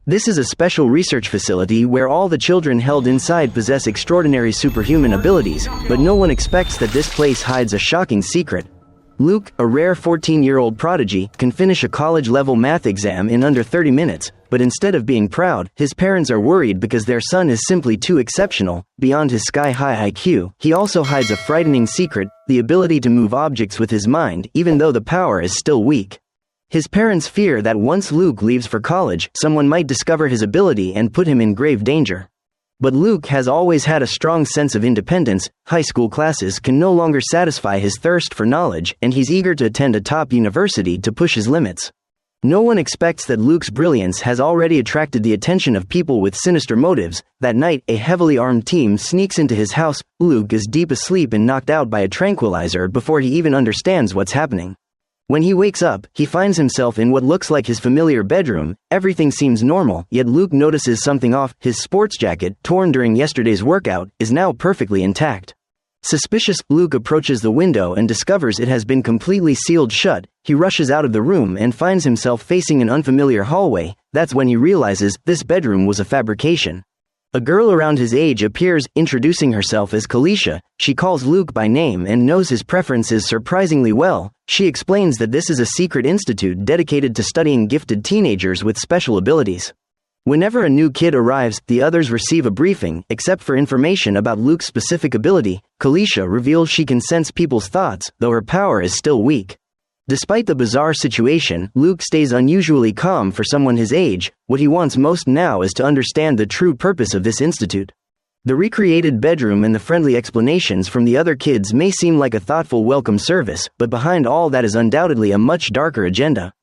This is a special research facility where all the children held inside possess extraordinary superhuman abilities, but no one expects that this place hides a shocking secret. Luke, a rare 14-year-old prodigy, can finish a college-level math exam in under 30 minutes, but instead of being proud, his parents are worried because their son is simply too exceptional. Beyond his sky-high IQ, he also hides a frightening secret, the ability to move objects with his mind, even though the power is still weak. His parents fear that once Luke leaves for college, someone might discover his ability and put him in grave danger. But Luke has always had a strong sense of independence. High school classes can no longer satisfy his thirst for knowledge, and he's eager to attend a top university to push his limits. No one expects that Luke's brilliance has already attracted the attention of people with sinister motives. That night, a heavily armed team sneaks into his house. Luke is deep asleep and knocked out by a tranquilizer before he even understands what's happening. When he wakes up, he finds himself in what looks like his familiar bedroom. Everything seems normal, yet Luke notices something off. His sports jacket, torn during yesterday's workout, is now perfectly intact. Suspicious, Luke approaches the window and discovers it has been completely sealed shut. He rushes out of the room and finds himself facing an unfamiliar hallway. That's when he realizes this bedroom was a fabrication. A girl around his age appears, introducing herself as Kalisha. She calls Luke by name and knows his preferences surprisingly well. She explains that this is a secret institute dedicated to studying gifted teenagers with special abilities. Whenever a new kid arrives, the others receive a briefing. Except for information about Luke's specific ability, Kalisha reveals she can sense people's thoughts, though her power is still weak. Despite the bizarre situation, Luke stays unusually calm for someone his age. What he wants most now is to understand the true purpose of this institute. The recreated bedroom and the friendly explanations from the other kids may seem like a thoughtful welcome service, but behind all that is undoubtedly a much darker agenda.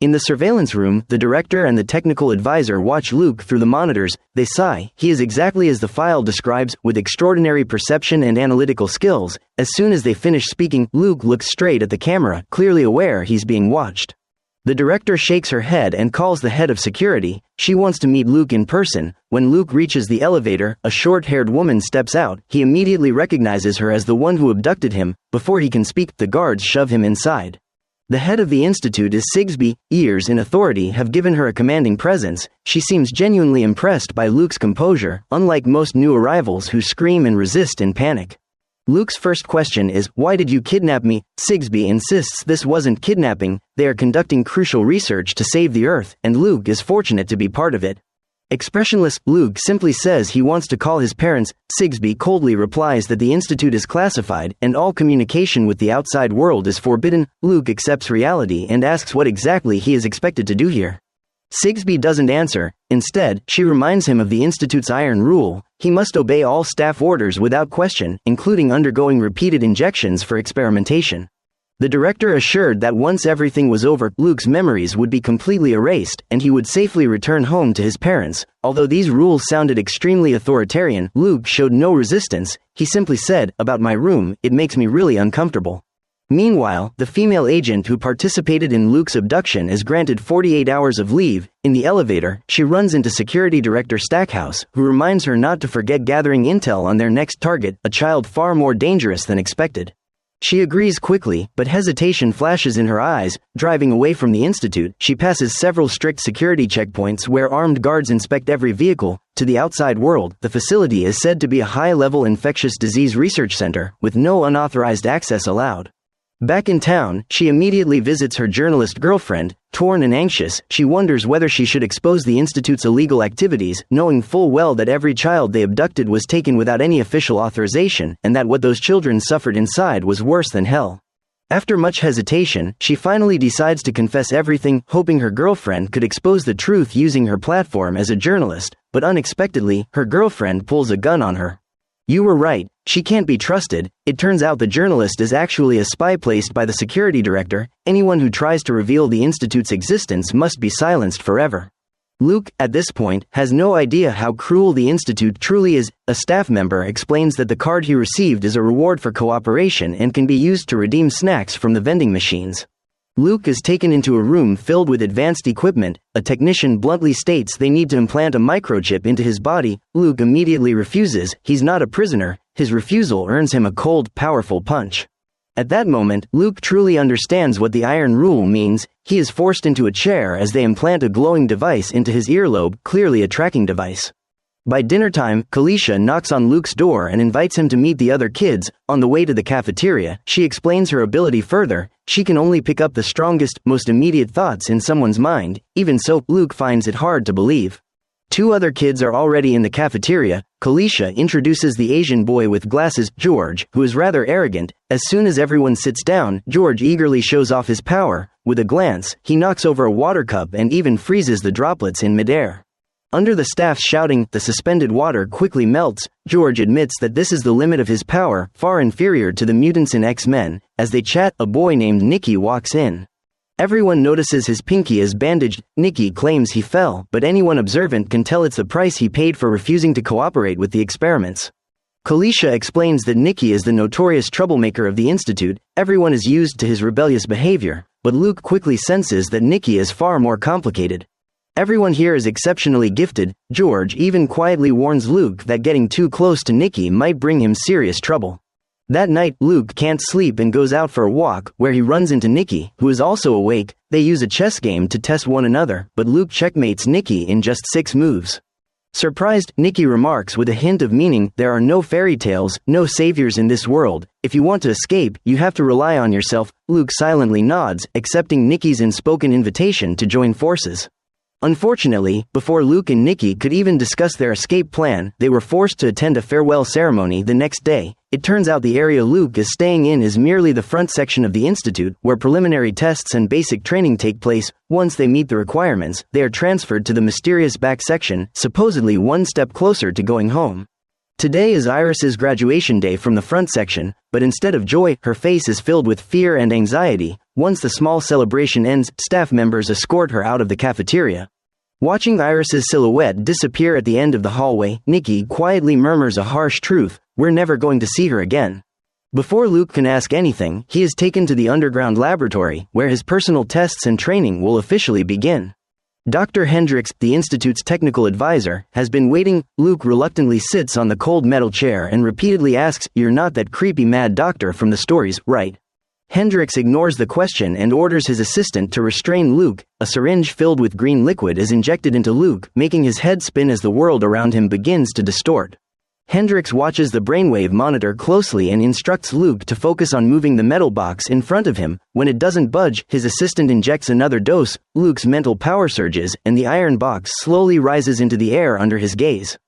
In the surveillance room, the director and the technical advisor watch Luke through the monitors. They sigh. He is exactly as the file describes, with extraordinary perception and analytical skills. As soon as they finish speaking, Luke looks straight at the camera, clearly aware he's being watched. The director shakes her head and calls the head of security. She wants to meet Luke in person. When Luke reaches the elevator, a short-haired woman steps out. He immediately recognizes her as the one who abducted him. Before he can speak, the guards shove him inside. The head of the institute is Sigsbee. Years in authority have given her a commanding presence. She seems genuinely impressed by Luke's composure, unlike most new arrivals who scream and resist in panic. Luke's first question is, "Why did you kidnap me?" Sigsbee insists this wasn't kidnapping. They are conducting crucial research to save the Earth, and Luke is fortunate to be part of it. Expressionless, Luke simply says he wants to call his parents. Sigsbee coldly replies that the institute is classified and all communication with the outside world is forbidden. Luke accepts reality and asks what exactly he is expected to do here. Sigsbee doesn't answer. Instead, she reminds him of the institute's iron rule. He must obey all staff orders without question, including undergoing repeated injections for experimentation. The director assured that once everything was over, Luke's memories would be completely erased, and he would safely return home to his parents. Although these rules sounded extremely authoritarian, Luke showed no resistance. He simply said, "About my room, it makes me really uncomfortable." Meanwhile, the female agent who participated in Luke's abduction is granted 48 hours of leave. In the elevator, she runs into Security Director Stackhouse, who reminds her not to forget gathering intel on their next target, a child far more dangerous than expected. She agrees quickly, but hesitation flashes in her eyes. Driving away from the institute, she passes several strict security checkpoints where armed guards inspect every vehicle. To the outside world, the facility is said to be a high-level infectious disease research center, with no unauthorized access allowed. Back in town, she immediately visits her journalist girlfriend. Torn and anxious, she wonders whether she should expose the institute's illegal activities, knowing full well that every child they abducted was taken without any official authorization, and that what those children suffered inside was worse than hell. After much hesitation, she finally decides to confess everything, hoping her girlfriend could expose the truth using her platform as a journalist, but unexpectedly, her girlfriend pulls a gun on her. "You were right, she can't be trusted." It turns out the journalist is actually a spy placed by the security director. Anyone who tries to reveal the institute's existence must be silenced forever. Luke, at this point, has no idea how cruel the institute truly is. A staff member explains that the card he received is a reward for cooperation and can be used to redeem snacks from the vending machines. Luke is taken into a room filled with advanced equipment. A technician bluntly states they need to implant a microchip into his body. Luke immediately refuses. He's not a prisoner. His refusal earns him a cold, powerful punch. At that moment, Luke truly understands what the iron rule means. He is forced into a chair as they implant a glowing device into his earlobe, clearly a tracking device. By dinner time, Kalisha knocks on Luke's door and invites him to meet the other kids. On the way to the cafeteria, she explains her ability further. She can only pick up the strongest, most immediate thoughts in someone's mind. Even so, Luke finds it hard to believe. Two other kids are already in the cafeteria. Kalisha introduces the Asian boy with glasses, George, who is rather arrogant. As soon as everyone sits down, George eagerly shows off his power. With a glance, he knocks over a water cup and even freezes the droplets in midair. Under the staff's shouting, the suspended water quickly melts. George admits that this is the limit of his power, far inferior to the mutants in X-Men. As they chat, a boy named Nicky walks in. Everyone notices his pinky is bandaged. Nicky claims he fell, but anyone observant can tell it's the price he paid for refusing to cooperate with the experiments. Kalisha explains that Nicky is the notorious troublemaker of the Institute. Everyone is used to his rebellious behavior, but Luke quickly senses that Nicky is far more complicated. Everyone here is exceptionally gifted. George even quietly warns Luke that getting too close to Nicky might bring him serious trouble. That night, Luke can't sleep and goes out for a walk, where he runs into Nicky, who is also awake. They use a chess game to test one another, but Luke checkmates Nicky in just 6 moves. Surprised, Nicky remarks with a hint of meaning, "There are no fairy tales, no saviors in this world. If you want to escape, you have to rely on yourself." Luke silently nods, accepting Nicky's unspoken invitation to join forces. Unfortunately, before Luke and Nicky could even discuss their escape plan, they were forced to attend a farewell ceremony the next day. It turns out the area Luke is staying in is merely the front section of the Institute, where preliminary tests and basic training take place. Once they meet the requirements, they are transferred to the mysterious back section, supposedly one step closer to going home. Today is Iris's graduation day from the front section, but instead of joy, her face is filled with fear and anxiety. Once the small celebration ends, staff members escort her out of the cafeteria. Watching Iris's silhouette disappear at the end of the hallway, Nicky quietly murmurs a harsh truth: "We're never going to see her again." Before Luke can ask anything, he is taken to the underground laboratory, where his personal tests and training will officially begin. Dr. Hendricks, the Institute's technical advisor, has been waiting. Luke reluctantly sits on the cold metal chair and repeatedly asks, "You're not that creepy mad doctor from the stories, right?" Hendricks ignores the question and orders his assistant to restrain Luke. A syringe filled with green liquid is injected into Luke, making his head spin as the world around him begins to distort. Hendricks watches the brainwave monitor closely and instructs Luke to focus on moving the metal box in front of him. When it doesn't budge, his assistant injects another dose. Luke's mental power surges, and the iron box slowly rises into the air under his gaze.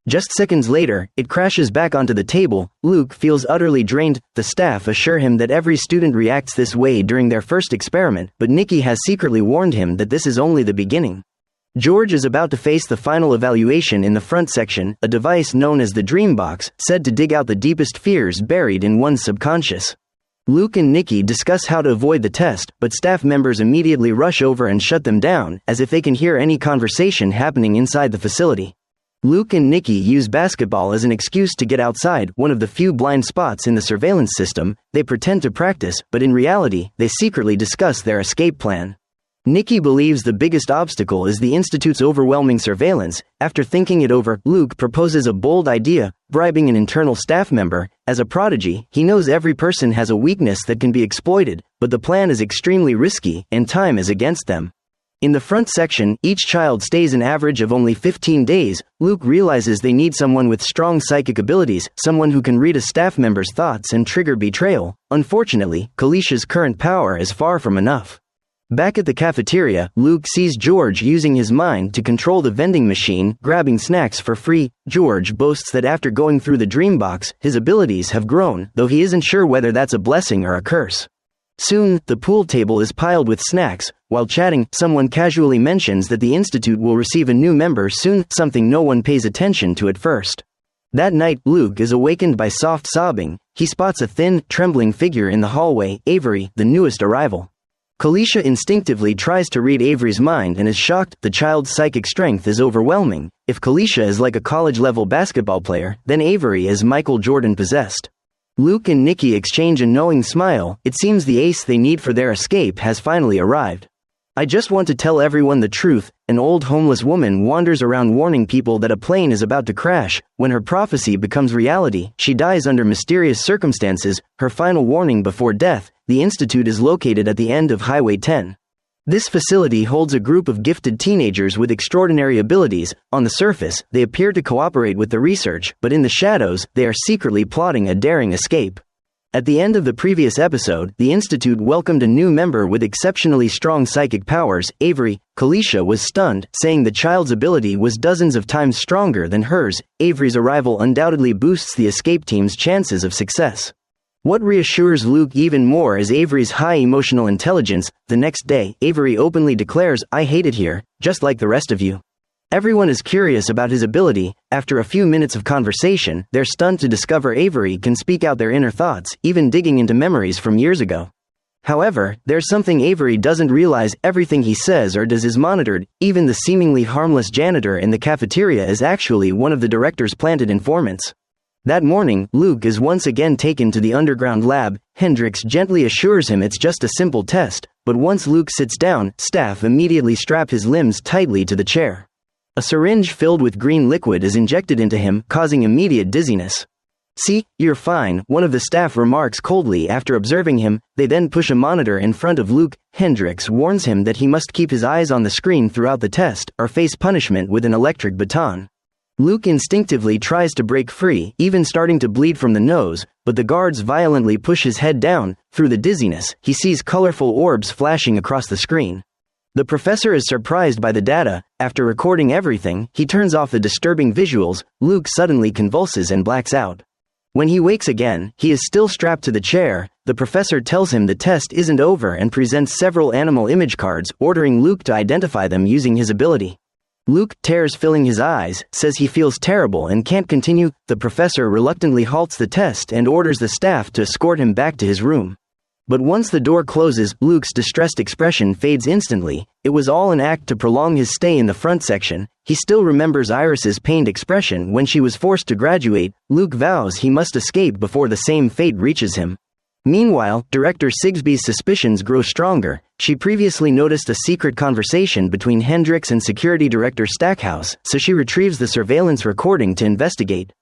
Just seconds later, it crashes back onto the table. Luke feels utterly drained. The staff assure him that every student reacts this way during their first experiment, but Nicky has secretly warned him that this is only the beginning. George is about to face the final evaluation in the front section, a device known as the Dream Box, said to dig out the deepest fears buried in one's subconscious. Luke and Nicky discuss how to avoid the test, but staff members immediately rush over and shut them down, as if they can hear any conversation happening inside the facility. Luke and Nicky use basketball as an excuse to get outside, one of the few blind spots in the surveillance system. They pretend to practice, but in reality, they secretly discuss their escape plan. Nicky believes the biggest obstacle is the Institute's overwhelming surveillance. After thinking it over, Luke proposes a bold idea: bribing an internal staff member. As a prodigy, he knows every person has a weakness that can be exploited, but the plan is extremely risky, and time is against them. In the front section, each child stays an average of only 15 days. Luke realizes they need someone with strong psychic abilities, someone who can read a staff member's thoughts and trigger betrayal. Unfortunately, Kalisha's current power is far from enough. Back at the cafeteria, Luke sees George using his mind to control the vending machine, grabbing snacks for free. George boasts that after going through the dream box, his abilities have grown, though he isn't sure whether that's a blessing or a curse. Soon, the pool table is piled with snacks. While chatting, someone casually mentions that the Institute will receive a new member soon, something no one pays attention to at first. That night, Luke is awakened by soft sobbing. He spots a thin, trembling figure in the hallway, Avery, the newest arrival. Kalisha instinctively tries to read Avery's mind and is shocked. The child's psychic strength is overwhelming. If Kalisha is like a college-level basketball player, then Avery is Michael Jordan possessed. Luke and Nicky exchange a knowing smile. It seems the ace they need for their escape has finally arrived. "I just want to tell everyone the truth," an old homeless woman wanders around warning people that a plane is about to crash. When her prophecy becomes reality, she dies under mysterious circumstances. Her final warning before death: the institute is located at the end of Highway 10. This facility holds a group of gifted teenagers with extraordinary abilities. On the surface, they appear to cooperate with the research, but in the shadows, they are secretly plotting a daring escape. At the end of the previous episode, the Institute welcomed a new member with exceptionally strong psychic powers, Avery. Kalisha was stunned, saying the child's ability was dozens of times stronger than hers. Avery's arrival undoubtedly boosts the escape team's chances of success. What reassures Luke even more is Avery's high emotional intelligence. The next day, Avery openly declares, "I hate it here, just like the rest of you." Everyone is curious about his ability. After a few minutes of conversation, they're stunned to discover Avery can speak out their inner thoughts, even digging into memories from years ago. However, there's something Avery doesn't realize: everything he says or does is monitored. Even the seemingly harmless janitor in the cafeteria is actually one of the director's planted informants. That morning, Luke is once again taken to the underground lab. Hendrix gently assures him it's just a simple test, but once Luke sits down, staff immediately strap his limbs tightly to the chair. A syringe filled with green liquid is injected into him, causing immediate dizziness. "See, you're fine," one of the staff remarks coldly after observing him. They then push a monitor in front of Luke. Hendrix warns him that he must keep his eyes on the screen throughout the test, or face punishment with an electric baton. Luke instinctively tries to break free, even starting to bleed from the nose, but the guards violently push his head down. Through the dizziness, he sees colorful orbs flashing across the screen. The professor is surprised by the data. After recording everything, he turns off the disturbing visuals. Luke suddenly convulses and blacks out. When he wakes again, he is still strapped to the chair. The professor tells him the test isn't over and presents several animal image cards, ordering Luke to identify them using his ability. Luke, tears filling his eyes, says he feels terrible and can't continue. The professor reluctantly halts the test and orders the staff to escort him back to his room. But once the door closes, Luke's distressed expression fades instantly. It was all an act to prolong his stay in the front section. He still remembers Iris's pained expression when she was forced to graduate. Luke vows he must escape before the same fate reaches him. Meanwhile, Director Sigsbee's suspicions grow stronger. She previously noticed a secret conversation between Hendrix and Security Director Stackhouse, so she retrieves the surveillance recording to investigate.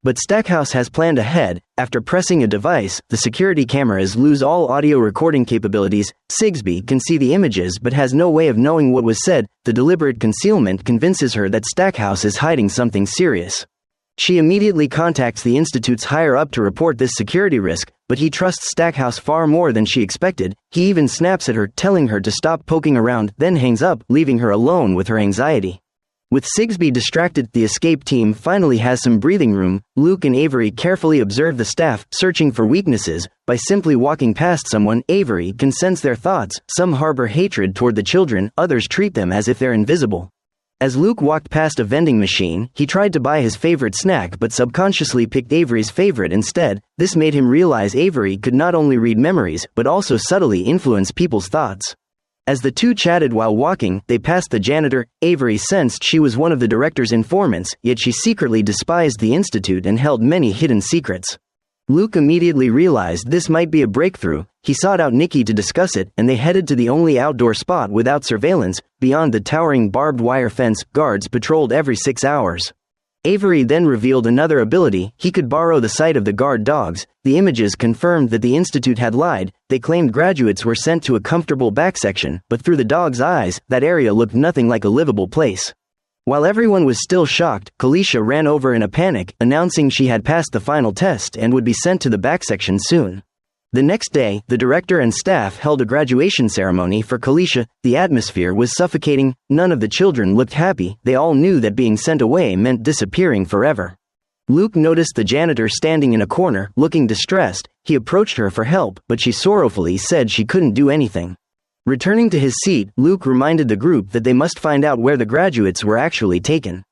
But Stackhouse has planned ahead. After pressing a device, the security cameras lose all audio recording capabilities. Sigsbee can see the images but has no way of knowing what was said. The deliberate concealment convinces her that Stackhouse is hiding something serious. She immediately contacts the Institute's higher-up to report this security risk, but he trusts Stackhouse far more than she expected. He even snaps at her, telling her to stop poking around, then hangs up, leaving her alone with her anxiety. With Sigsbee distracted, the escape team finally has some breathing room. Luke and Avery carefully observe the staff, searching for weaknesses. By simply walking past someone, Avery can sense their thoughts. Some harbor hatred toward the children, others treat them as if they're invisible. As Luke walked past a vending machine, he tried to buy his favorite snack but subconsciously picked Avery's favorite instead. This made him realize Avery could not only read memories, but also subtly influence people's thoughts. As the two chatted while walking, they passed the janitor. Avery sensed she was one of the director's informants, yet she secretly despised the Institute and held many hidden secrets. Luke immediately realized this might be a breakthrough. He sought out Nikki to discuss it, and they headed to the only outdoor spot without surveillance. Beyond the towering barbed wire fence, guards patrolled every 6 hours. Avery then revealed another ability: he could borrow the sight of the guard dogs. The images confirmed that the Institute had lied. They claimed graduates were sent to a comfortable back section, but through the dogs' eyes, that area looked nothing like a livable place. While everyone was still shocked, Kalisha ran over in a panic, announcing she had passed the final test and would be sent to the back section soon. The next day, the director and staff held a graduation ceremony for Kalisha. The atmosphere was suffocating. None of the children looked happy. They all knew that being sent away meant disappearing forever. Luke noticed the janitor standing in a corner, looking distressed. He approached her for help, but she sorrowfully said she couldn't do anything. Returning to his seat, Luke reminded the group that they must find out where the graduates were actually taken.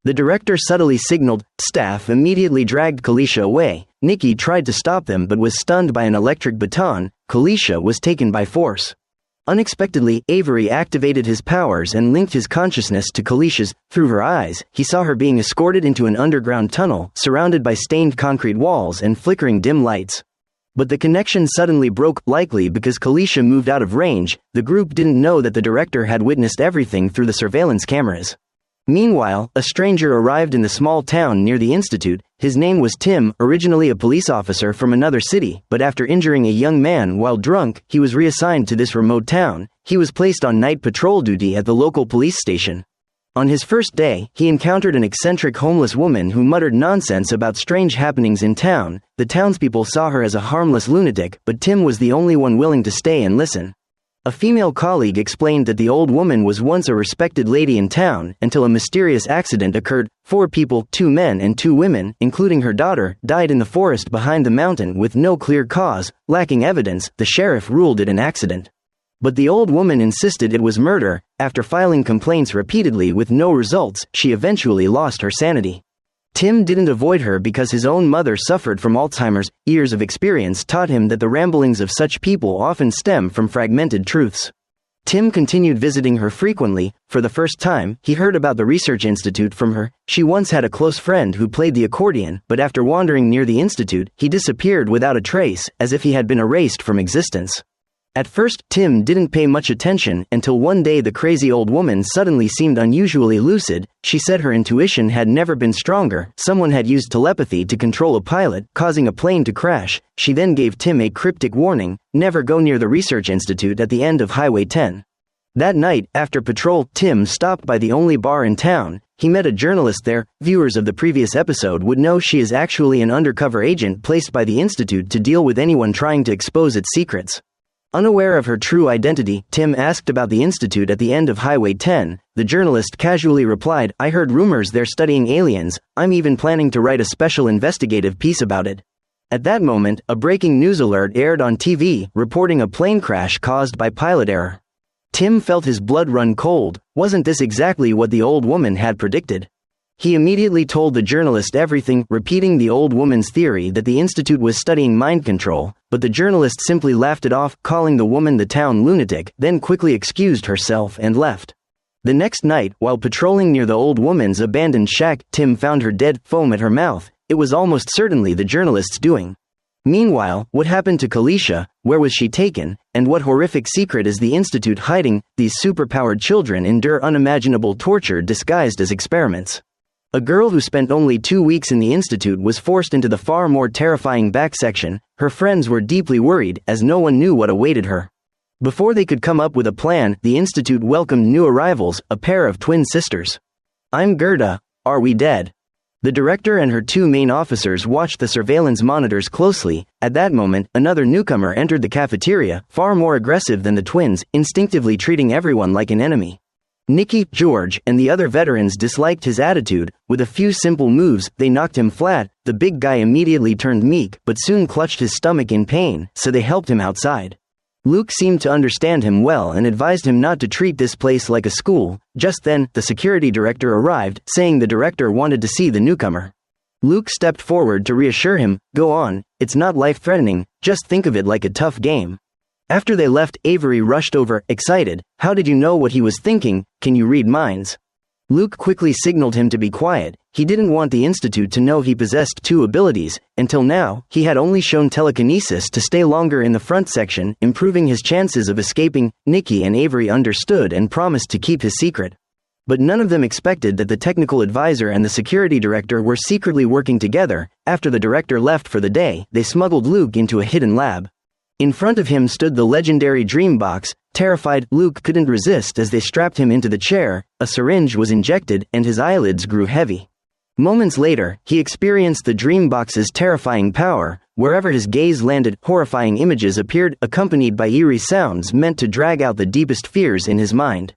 The director subtly signaled. Staff immediately dragged Kalisha away. Nikki tried to stop them but was stunned by an electric baton. Kalisha was taken by force. Unexpectedly, Avery activated his powers and linked his consciousness to Kalisha's. Through her eyes, he saw her being escorted into an underground tunnel, surrounded by stained concrete walls and flickering dim lights. But the connection suddenly broke, likely because Kalisha moved out of range. The group didn't know that the director had witnessed everything through the surveillance cameras. Meanwhile, a stranger arrived in the small town near the institute. His name was Tim, originally a police officer from another city, but after injuring a young man while drunk, he was reassigned to this remote town. He was placed on night patrol duty at the local police station. On his first day, he encountered an eccentric homeless woman who muttered nonsense about strange happenings in town. The townspeople saw her as a harmless lunatic, but Tim was the only one willing to stay and listen. A female colleague explained that the old woman was once a respected lady in town, until a mysterious accident occurred. 4 people, 2 men and 2 women, including her daughter, died in the forest behind the mountain with no clear cause. Lacking evidence, the sheriff ruled it an accident. But the old woman insisted it was murder. After filing complaints repeatedly with no results, she eventually lost her sanity. Tim didn't avoid her because his own mother suffered from Alzheimer's. Years of experience taught him that the ramblings of such people often stem from fragmented truths. Tim continued visiting her frequently. For the first time, he heard about the research institute from her. She once had a close friend who played the accordion, but after wandering near the institute, he disappeared without a trace, as if he had been erased from existence. At first, Tim didn't pay much attention until one day the crazy old woman suddenly seemed unusually lucid. She said her intuition had never been stronger. Someone had used telepathy to control a pilot, causing a plane to crash. She then gave Tim a cryptic warning: never go near the research institute at the end of Highway 10. That night, after patrol, Tim stopped by the only bar in town. He met a journalist there. Viewers of the previous episode would know she is actually an undercover agent placed by the institute to deal with anyone trying to expose its secrets. Unaware of her true identity, Tim asked about the institute at the end of Highway 10. The journalist casually replied, "I heard rumors they're studying aliens. I'm even planning to write a special investigative piece about it." At that moment, a breaking news alert aired on TV, reporting a plane crash caused by pilot error. Tim felt his blood run cold. Wasn't this exactly what the old woman had predicted? He immediately told the journalist everything, repeating the old woman's theory that the institute was studying mind control, but the journalist simply laughed it off, calling the woman the town lunatic, then quickly excused herself and left. The next night, while patrolling near the old woman's abandoned shack, Tim found her dead, foam at her mouth. It was almost certainly the journalist's doing. Meanwhile, what happened to Kalisha? Where was she taken? And what horrific secret is the institute hiding? These superpowered children endure unimaginable torture disguised as experiments. A girl who spent only 2 weeks in the institute was forced into the far more terrifying back section. Her friends were deeply worried, as no one knew what awaited her. Before they could come up with a plan, the institute welcomed new arrivals, a pair of twin sisters. "I'm Gerda. Are we dead?" The director and her 2 main officers watched the surveillance monitors closely. At that moment, another newcomer entered the cafeteria, far more aggressive than the twins, instinctively treating everyone like an enemy. Nikki, George, and the other veterans disliked his attitude. With a few simple moves, they knocked him flat. The big guy immediately turned meek, but soon clutched his stomach in pain, so they helped him outside. Luke seemed to understand him well and advised him not to treat this place like a school. Just then, the security director arrived, saying the director wanted to see the newcomer. Luke stepped forward to reassure him, "Go on, it's not life-threatening, just think of it like a tough game." After they left, Avery rushed over, excited. "How did you know what he was thinking? Can you read minds?" Luke quickly signaled him to be quiet. He didn't want the institute to know he possessed 2 abilities. Until now, he had only shown telekinesis to stay longer in the front section, improving his chances of escaping. Nikki and Avery understood and promised to keep his secret. But none of them expected that the technical advisor and the security director were secretly working together. After the director left for the day, they smuggled Luke into a hidden lab. In front of him stood the legendary dream box. Terrified, Luke couldn't resist as they strapped him into the chair. A syringe was injected, and his eyelids grew heavy. Moments later, he experienced the dream box's terrifying power. Wherever his gaze landed, horrifying images appeared, accompanied by eerie sounds meant to drag out the deepest fears in his mind.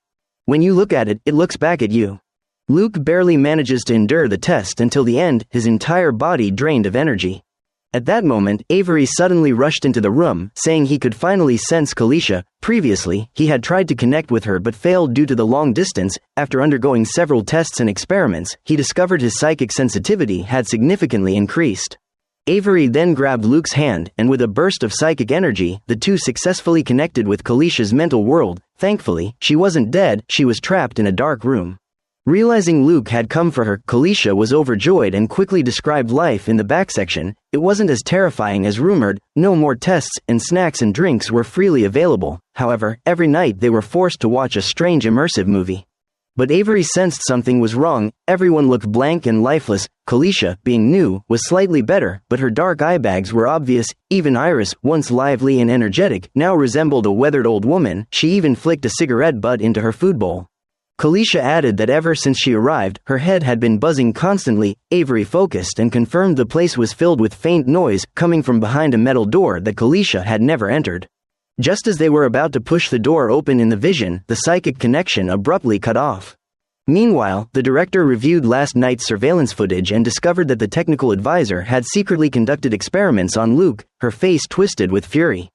When you look at it, it looks back at you. Luke barely manages to endure the test until the end, his entire body drained of energy. At that moment, Avery suddenly rushed into the room, saying he could finally sense Kalisha. Previously, he had tried to connect with her but failed due to the long distance. After undergoing several tests and experiments, he discovered his psychic sensitivity had significantly increased. Avery then grabbed Luke's hand, and with a burst of psychic energy, the two successfully connected with Kalisha's mental world. Thankfully, she wasn't dead, she was trapped in a dark room. Realizing Luke had come for her, Kalisha was overjoyed and quickly described life in the back section. It wasn't as terrifying as rumored. No more tests, and snacks and drinks were freely available. However, every night they were forced to watch a strange immersive movie. But Avery sensed something was wrong. Everyone looked blank and lifeless. Kalisha, being new, was slightly better, but her dark eye bags were obvious. Even Iris, once lively and energetic, now resembled a weathered old woman. She even flicked a cigarette butt into her food bowl. Kalisha added that ever since she arrived, her head had been buzzing constantly. Avery focused and confirmed the place was filled with faint noise coming from behind a metal door that Kalisha had never entered. Just as they were about to push the door open in the vision, the psychic connection abruptly cut off. Meanwhile, the director reviewed last night's surveillance footage and discovered that the technical advisor had secretly conducted experiments on Luke, her face twisted with fury.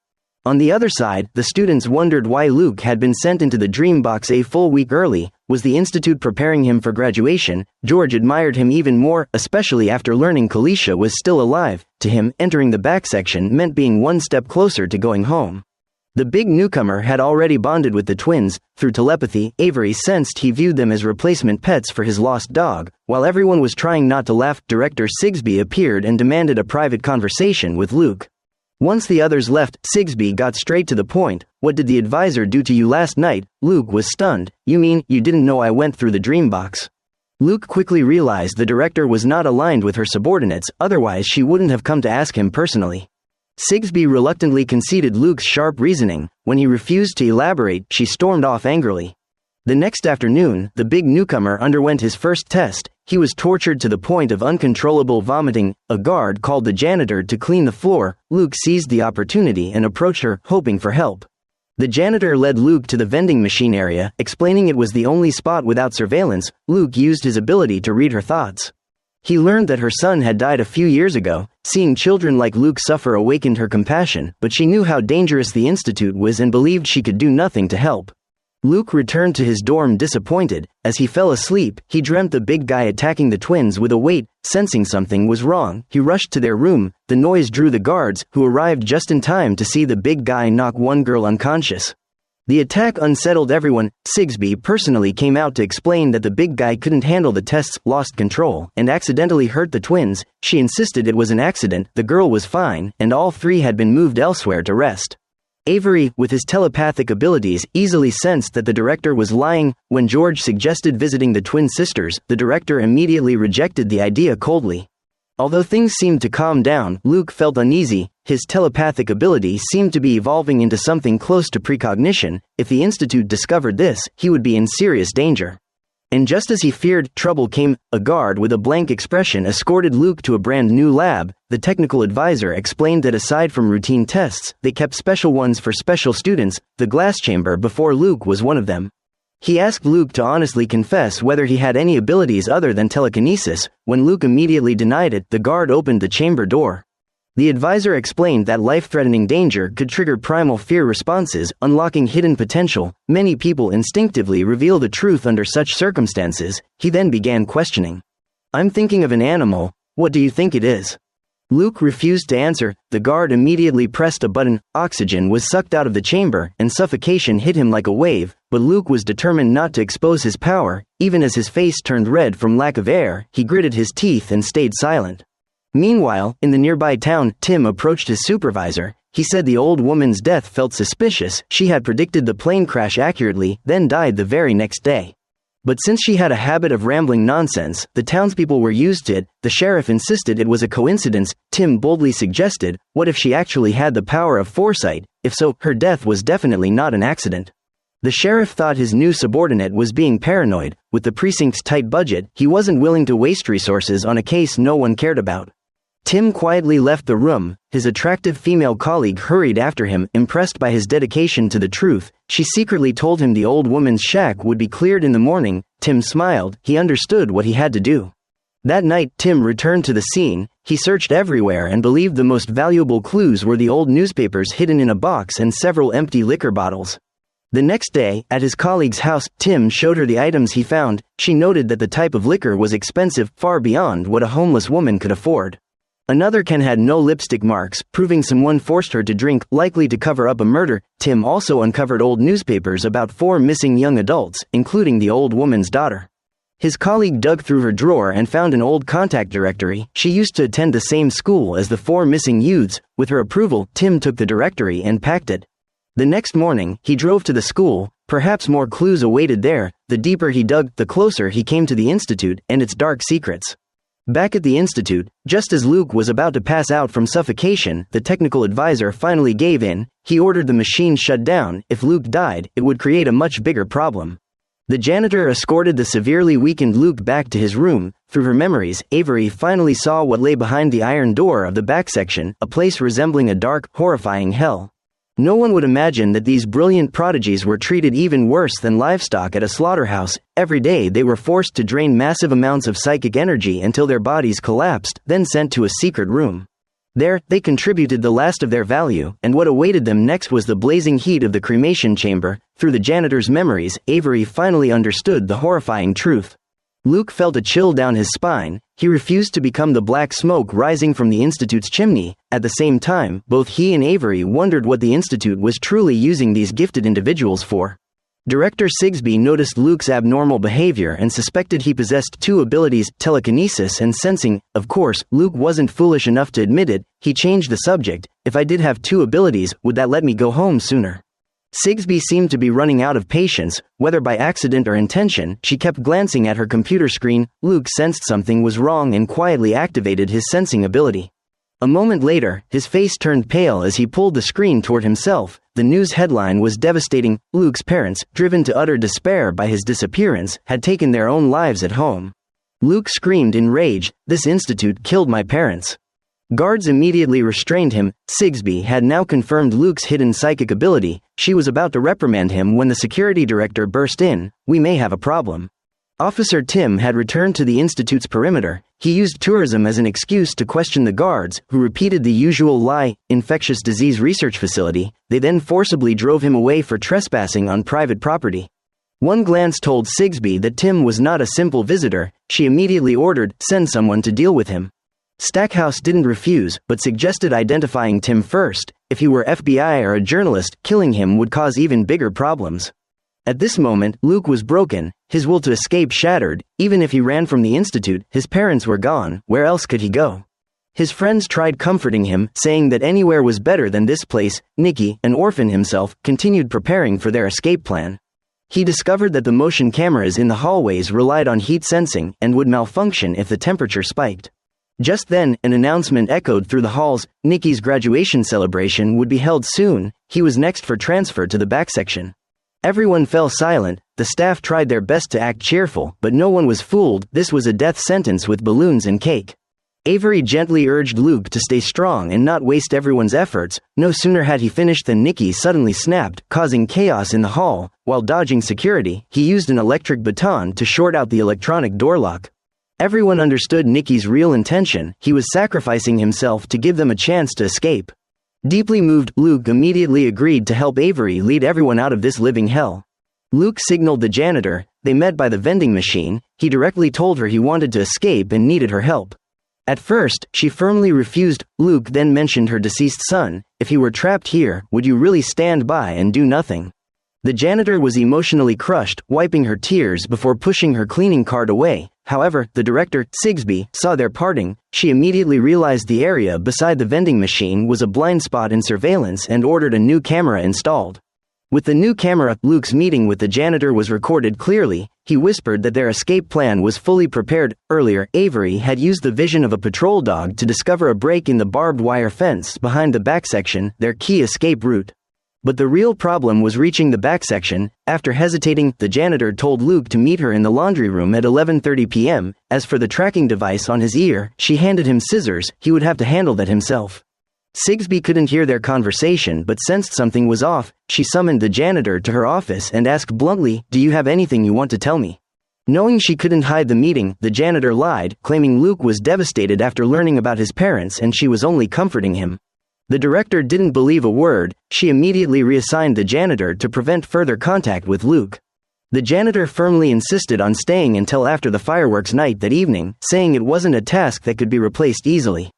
On the other side, the students wondered why Luke had been sent into the dream box a full week early. Was the institute preparing him for graduation? George admired him even more, especially after learning Kalisha was still alive. To him, entering the back section meant being one step closer to going home. The big newcomer had already bonded with the twins. Through telepathy, Avery sensed he viewed them as replacement pets for his lost dog. While everyone was trying not to laugh, Director Sigsbee appeared and demanded a private conversation with Luke. Once the others left, Sigsbee got straight to the point. What did the advisor do to you last night? Luke was stunned. You mean, you didn't know I went through the dream box? Luke quickly realized the director was not aligned with her subordinates, otherwise she wouldn't have come to ask him personally. Sigsbee reluctantly conceded Luke's sharp reasoning. When he refused to elaborate, she stormed off angrily. The next afternoon, the big newcomer underwent his first test. He was tortured to the point of uncontrollable vomiting. A guard called the janitor to clean the floor. Luke seized the opportunity and approached her, hoping for help. The janitor led Luke to the vending machine area, explaining it was the only spot without surveillance. Luke used his ability to read her thoughts. He learned that her son had died a few years ago. Seeing children like Luke suffer awakened her compassion, but she knew how dangerous the institute was and believed she could do nothing to help. Luke returned to his dorm disappointed. As he fell asleep, he dreamt the big guy attacking the twins with a weight. Sensing something was wrong, he rushed to their room. The noise drew the guards, who arrived just in time to see the big guy knock one girl unconscious. The attack unsettled everyone. Sigsbee personally came out to explain that the big guy couldn't handle the tests, lost control, and accidentally hurt the twins. She insisted it was an accident, the girl was fine, and all three had been moved elsewhere to rest. Avery, with his telepathic abilities, easily sensed that the director was lying. When George suggested visiting the twin sisters, the director immediately rejected the idea coldly. Although things seemed to calm down, Luke felt uneasy. His telepathic ability seemed to be evolving into something close to precognition. If the Institute discovered this, he would be in serious danger. And just as he feared, trouble came. A guard with a blank expression escorted Luke to a brand new lab. The technical advisor explained that aside from routine tests, they kept special ones for special students. The glass chamber before Luke was one of them. He asked Luke to honestly confess whether he had any abilities other than telekinesis. When Luke immediately denied it, the guard opened the chamber door. The advisor explained that life-threatening danger could trigger primal fear responses, unlocking hidden potential. Many people instinctively reveal the truth under such circumstances. He then began questioning. I'm thinking of an animal. What do you think it is? Luke refused to answer. The guard immediately pressed a button. Oxygen was sucked out of the chamber, and suffocation hit him like a wave. But Luke was determined not to expose his power. Even as his face turned red from lack of air, he gritted his teeth and stayed silent. Meanwhile, in the nearby town, Tim approached his supervisor. He said the old woman's death felt suspicious. She had predicted the plane crash accurately, then died the very next day. But since she had a habit of rambling nonsense, the townspeople were used to it. The sheriff insisted it was a coincidence. Tim boldly suggested, what if she actually had the power of foresight? If so, her death was definitely not an accident. The sheriff thought his new subordinate was being paranoid. With the precinct's tight budget, he wasn't willing to waste resources on a case no one cared about. Tim quietly left the room. His attractive female colleague hurried after him, impressed by his dedication to the truth. She secretly told him the old woman's shack would be cleared in the morning. Tim smiled. He understood what he had to do. That night, Tim returned to the scene. He searched everywhere and believed the most valuable clues were the old newspapers hidden in a box and several empty liquor bottles. The next day, at his colleague's house, Tim showed her the items he found. She noted that the type of liquor was expensive, far beyond what a homeless woman could afford. Another can had no lipstick marks, proving someone forced her to drink, likely to cover up a murder. Tim also uncovered old newspapers about 4 missing young adults, including the old woman's daughter. His colleague dug through her drawer and found an old contact directory. She used to attend the same school as the 4 missing youths. With her approval, Tim took the directory and packed it. The next morning, he drove to the school. Perhaps more clues awaited there. The deeper he dug, the closer he came to the institute and its dark secrets. Back at the institute, just as Luke was about to pass out from suffocation, the technical advisor finally gave in. He ordered the machine shut down. If Luke died, it would create a much bigger problem. The janitor escorted the severely weakened Luke back to his room. Through her memories, Avery finally saw what lay behind the iron door of the back section, a place resembling a dark, horrifying hell. No one would imagine that these brilliant prodigies were treated even worse than livestock at a slaughterhouse. Every day they were forced to drain massive amounts of psychic energy until their bodies collapsed, then sent to a secret room. There, they contributed the last of their value, and what awaited them next was the blazing heat of the cremation chamber. Through the janitor's memories, Avery finally understood the horrifying truth. Luke felt a chill down his spine. He refused to become the black smoke rising from the institute's chimney. At the same time, both he and Avery wondered what the institute was truly using these gifted individuals for. Director Sigsbee noticed Luke's abnormal behavior and suspected he possessed 2 abilities, telekinesis and sensing. Of course, Luke wasn't foolish enough to admit it. He changed the subject. If I did have 2 abilities, would that let me go home sooner? Sigsbee seemed to be running out of patience. Whether by accident or intention, she kept glancing at her computer screen. Luke sensed something was wrong and quietly activated his sensing ability. A moment later, his face turned pale as he pulled the screen toward himself. The news headline was devastating. Luke's parents, driven to utter despair by his disappearance, had taken their own lives at home. Luke screamed in rage, "This institute killed my parents." Guards immediately restrained him. Sigsbee had now confirmed Luke's hidden psychic ability. She was about to reprimand him when the security director burst in. "We may have a problem." Officer Tim had returned to the institute's perimeter. He used tourism as an excuse to question the guards, who repeated the usual lie, infectious disease research facility. They then forcibly drove him away for trespassing on private property. One glance told Sigsbee that Tim was not a simple visitor. She immediately ordered, "Send someone to deal with him." Stackhouse didn't refuse, but suggested identifying Tim first. If he were FBI or a journalist, killing him would cause even bigger problems. At this moment, Luke was broken, his will to escape shattered. Even if he ran from the institute, his parents were gone. Where else could he go? His friends tried comforting him, saying that anywhere was better than this place. Nicky, an orphan himself, continued preparing for their escape plan. He discovered that the motion cameras in the hallways relied on heat sensing and would malfunction if the temperature spiked. Just then, an announcement echoed through the halls. Nicky's graduation celebration would be held soon. He was next for transfer to the back section. Everyone fell silent. The staff tried their best to act cheerful, but no one was fooled. This was a death sentence with balloons and cake. Avery gently urged Luke to stay strong and not waste everyone's efforts. No sooner had he finished than Nicky suddenly snapped, causing chaos in the hall. While dodging security, he used an electric baton to short out the electronic door lock. Everyone understood Nicky's real intention. He was sacrificing himself to give them a chance to escape. Deeply moved, Luke immediately agreed to help Avery lead everyone out of this living hell. Luke signaled the janitor. They met by the vending machine. He directly told her he wanted to escape and needed her help. At first, she firmly refused. Luke then mentioned her deceased son. "If he were trapped here, would you really stand by and do nothing?" The janitor was emotionally crushed, wiping her tears before pushing her cleaning cart away. However, the director, Sigsbee, saw their parting. She immediately realized the area beside the vending machine was a blind spot in surveillance and ordered a new camera installed. With the new camera, Luke's meeting with the janitor was recorded clearly. He whispered that their escape plan was fully prepared. Earlier, Avery had used the vision of a patrol dog to discover a break in the barbed wire fence behind the back section, their key escape route. But the real problem was reaching the back section. After hesitating, the janitor told Luke to meet her in the laundry room at 11:30 p.m. As for the tracking device on his ear, she handed him scissors. He would have to handle that himself. Sigsbee couldn't hear their conversation but sensed something was off. She summoned the janitor to her office and asked bluntly, "Do you have anything you want to tell me?" Knowing she couldn't hide the meeting, the janitor lied, claiming Luke was devastated after learning about his parents and she was only comforting him. The director didn't believe a word. She immediately reassigned the janitor to prevent further contact with Luke. The janitor firmly insisted on staying until after the fireworks night that evening, saying it wasn't a task that could be replaced easily.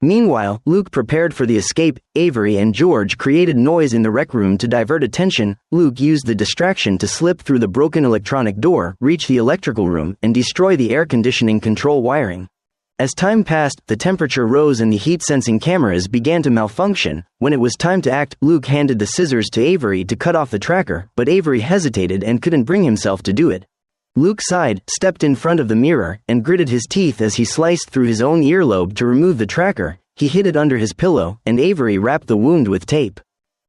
Meanwhile, Luke prepared for the escape. Avery and George created noise in the rec room to divert attention. Luke used the distraction to slip through the broken electronic door, reach the electrical room, and destroy the air conditioning control wiring. As time passed, the temperature rose and the heat-sensing cameras began to malfunction. When it was time to act, Luke handed the scissors to Avery to cut off the tracker, but Avery hesitated and couldn't bring himself to do it. Luke sighed, stepped in front of the mirror, and gritted his teeth as he sliced through his own earlobe to remove the tracker. He hid it under his pillow, and Avery wrapped the wound with tape.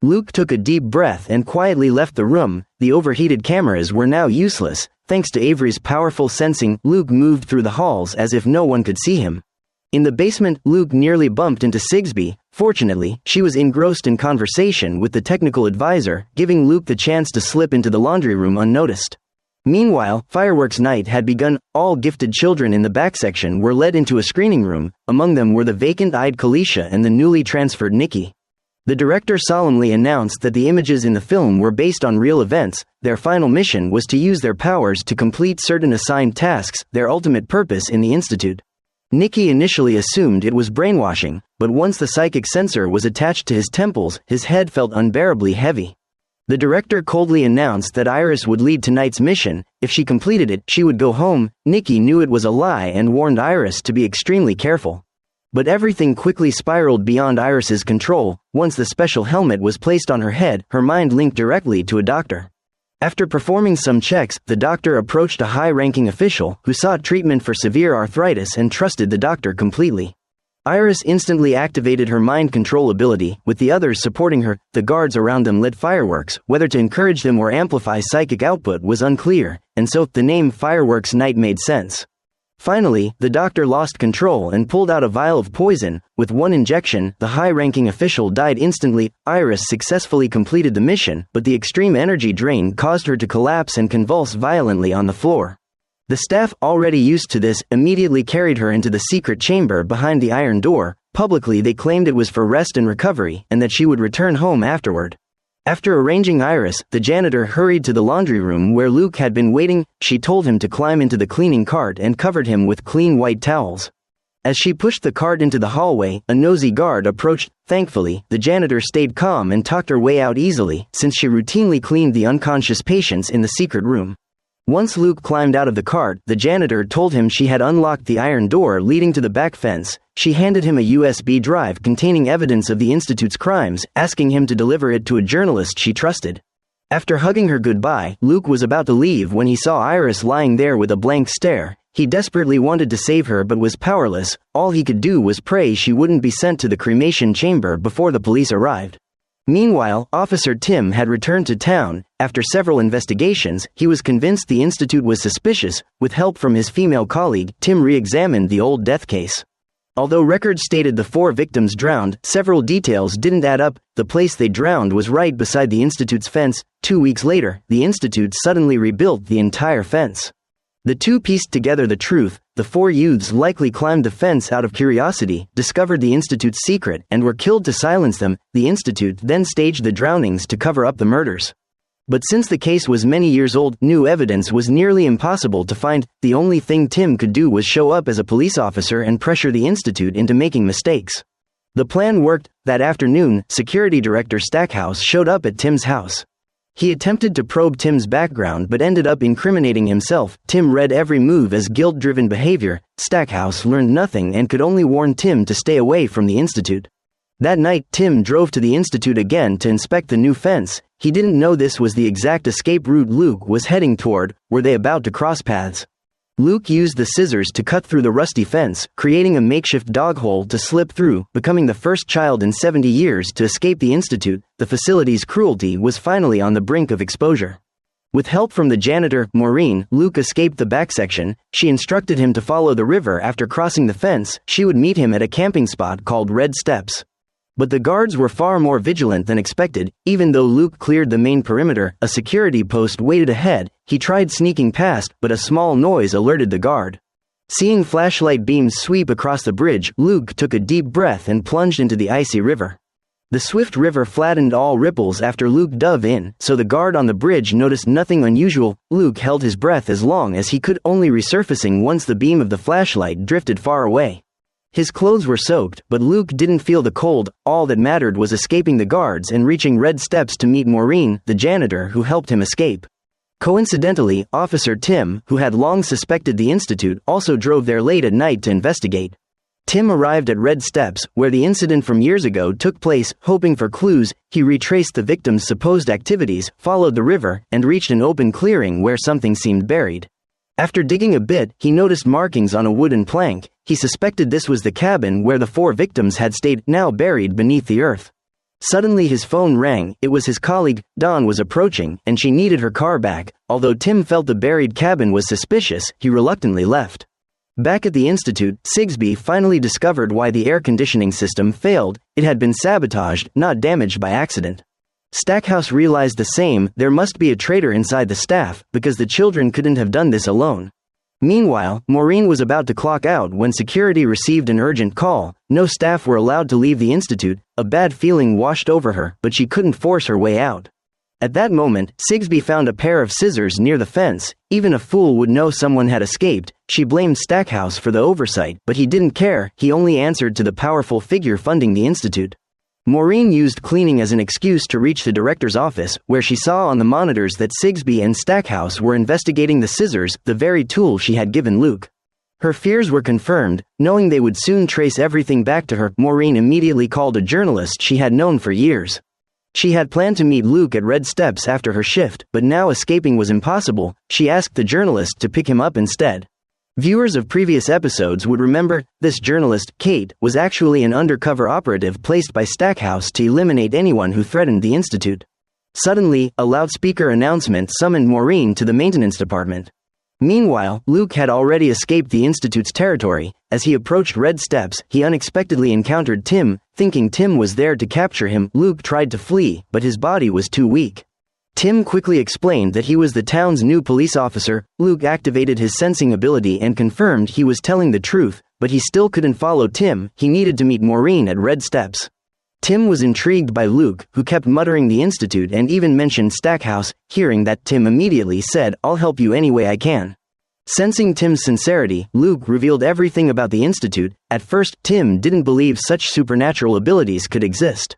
Luke took a deep breath and quietly left the room. The overheated cameras were now useless. Thanks to Avery's powerful sensing, Luke moved through the halls as if no one could see him. In the basement, Luke nearly bumped into Sigsbee. Fortunately, she was engrossed in conversation with the technical advisor, giving Luke the chance to slip into the laundry room unnoticed. Meanwhile, fireworks night had begun. All gifted children in the back section were led into a screening room. Among them were the vacant-eyed Kalisha and the newly transferred Nikki. The director solemnly announced that the images in the film were based on real events. Their final mission was to use their powers to complete certain assigned tasks, their ultimate purpose in the Institute. Nikki initially assumed it was brainwashing, but once the psychic sensor was attached to his temples, his head felt unbearably heavy. The director coldly announced that Iris would lead tonight's mission. If she completed it, she would go home. Nikki knew it was a lie and warned Iris to be extremely careful. But everything quickly spiraled beyond Iris's control. Once the special helmet was placed on her head, her mind linked directly to a doctor. After performing some checks, the doctor approached a high-ranking official who sought treatment for severe arthritis and trusted the doctor completely. Iris instantly activated her mind control ability, with the others supporting her. The guards around them lit fireworks. Whether to encourage them or amplify psychic output was unclear, and so the name Fireworks Night made sense. Finally, the doctor lost control and pulled out a vial of poison. With one injection, the high-ranking official died instantly. Iris successfully completed the mission, but the extreme energy drain caused her to collapse and convulse violently on the floor. The staff, already used to this, immediately carried her into the secret chamber behind the iron door. Publicly, they claimed it was for rest and recovery, and that she would return home afterward. After arranging Iris, the janitor hurried to the laundry room where Luke had been waiting. She told him to climb into the cleaning cart and covered him with clean white towels. As she pushed the cart into the hallway, a nosy guard approached. Thankfully, the janitor stayed calm and talked her way out easily, since she routinely cleaned the unconscious patients in the secret room. Once Luke climbed out of the cart, the janitor told him she had unlocked the iron door leading to the back fence. She handed him a USB drive containing evidence of the Institute's crimes, asking him to deliver it to a journalist she trusted. After hugging her goodbye, Luke was about to leave when he saw Iris lying there with a blank stare. He desperately wanted to save her but was powerless. All he could do was pray she wouldn't be sent to the cremation chamber before the police arrived. Meanwhile, Officer Tim had returned to town. After several investigations, he was convinced the Institute was suspicious. With help from his female colleague, Tim re-examined the old death case. Although records stated the 4 victims drowned, several details didn't add up. The place they drowned was right beside the Institute's fence. 2 weeks later, the Institute suddenly rebuilt the entire fence. The two pieced together the truth. The 4 youths likely climbed the fence out of curiosity, discovered the Institute's secret, and were killed to silence them. The Institute then staged the drownings to cover up the murders. But since the case was many years old, new evidence was nearly impossible to find. The only thing Tim could do was show up as a police officer and pressure the Institute into making mistakes. The plan worked. That afternoon, Security Director Stackhouse showed up at Tim's house. He attempted to probe Tim's background but ended up incriminating himself. Tim read every move as guilt-driven behavior. Stackhouse learned nothing and could only warn Tim to stay away from the Institute. That night, Tim drove to the Institute again to inspect the new fence. He didn't know this was the exact escape route Luke was heading toward. Were they about to cross paths? Luke used the scissors to cut through the rusty fence, creating a makeshift dog hole to slip through, becoming the first child in 70 years to escape the Institute. The facility's cruelty was finally on the brink of exposure. With help from the janitor, Maureen, Luke escaped the back section. She instructed him to follow the river. After crossing the fence, she would meet him at a camping spot called Red Steps. But the guards were far more vigilant than expected. Even though Luke cleared the main perimeter, a security post waited ahead. He tried sneaking past, but a small noise alerted the guard. Seeing flashlight beams sweep across the bridge, Luke took a deep breath and plunged into the icy river. The swift river flattened all ripples after Luke dove in, so the guard on the bridge noticed nothing unusual. Luke held his breath as long as he could, only resurfacing once the beam of the flashlight drifted far away. His clothes were soaked, but Luke didn't feel the cold. All that mattered was escaping the guards and reaching red steps to meet Maureen, the janitor who helped him escape. Coincidentally, Officer Tim, who had long suspected the institute, also drove there late at night to investigate. Tim arrived at Red Steps, where the incident from years ago took place. Hoping for clues, he retraced the victim's supposed activities, followed the river, and reached an open clearing where something seemed buried. After digging a bit, he noticed markings on a wooden plank. He suspected this was the cabin where the 4 victims had stayed, now buried beneath the earth. Suddenly his phone rang. It was his colleague. Dawn was approaching, and she needed her car back. Although Tim felt the buried cabin was suspicious, he reluctantly left. Back at the institute, Sigsbee finally discovered why the air conditioning system failed. It had been sabotaged, not damaged by accident. Stackhouse realized the same. There must be a traitor inside the staff, because the children couldn't have done this alone. Meanwhile, Maureen was about to clock out when security received an urgent call. No staff were allowed to leave the institute. A bad feeling washed over her, but she couldn't force her way out. At that moment, Sigsbee found a pair of scissors near the fence. Even a fool would know someone had escaped. She blamed Stackhouse for the oversight, but he didn't care. He only answered to the powerful figure funding the institute. Maureen used cleaning as an excuse to reach the director's office, where she saw on the monitors that Sigsbee and Stackhouse were investigating the scissors, the very tool she had given Luke. Her fears were confirmed. Knowing they would soon trace everything back to her, Maureen immediately called a journalist she had known for years. She had planned to meet Luke at Red Steps after her shift, but now escaping was impossible. She asked the journalist to pick him up instead. Viewers of previous episodes would remember, this journalist, Kate, was actually an undercover operative placed by Stackhouse to eliminate anyone who threatened the institute. Suddenly, a loudspeaker announcement summoned Maureen to the maintenance department. Meanwhile, Luke had already escaped the institute's territory. As he approached Red Steps, he unexpectedly encountered Tim. Thinking Tim was there to capture him, Luke tried to flee, but his body was too weak. Tim quickly explained that he was the town's new police officer. Luke activated his sensing ability and confirmed he was telling the truth, but he still couldn't follow Tim. He needed to meet Maureen at Red Steps. Tim was intrigued by Luke, who kept muttering the institute and even mentioned Stackhouse. Hearing that, Tim immediately said, "I'll help you any way I can." Sensing Tim's sincerity, Luke revealed everything about the institute. At first, Tim didn't believe such supernatural abilities could exist.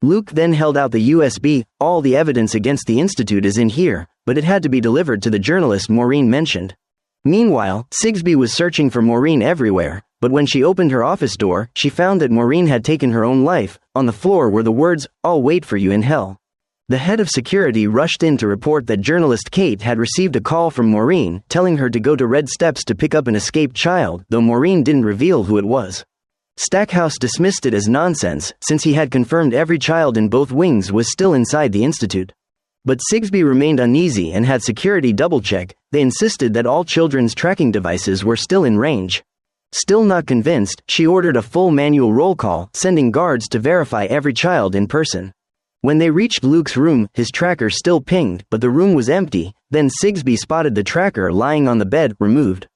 Luke then held out the USB. "All the evidence against the institute is in here, but it had to be delivered to the journalist Maureen mentioned." Meanwhile, Sigsbee was searching for Maureen everywhere, but when she opened her office door, she found that Maureen had taken her own life. On the floor were the words, "I'll wait for you in hell." The head of security rushed in to report that journalist Kate had received a call from Maureen, telling her to go to Red Steps to pick up an escaped child, though Maureen didn't reveal who it was. Stackhouse dismissed it as nonsense, since he had confirmed every child in both wings was still inside the institute. But Sigsbee remained uneasy and had security double-check. They insisted that all children's tracking devices were still in range. Still not convinced, she ordered a full manual roll call, sending guards to verify every child in person. When they reached Luke's room, his tracker still pinged, but the room was empty. Then Sigsbee spotted the tracker lying on the bed, removed.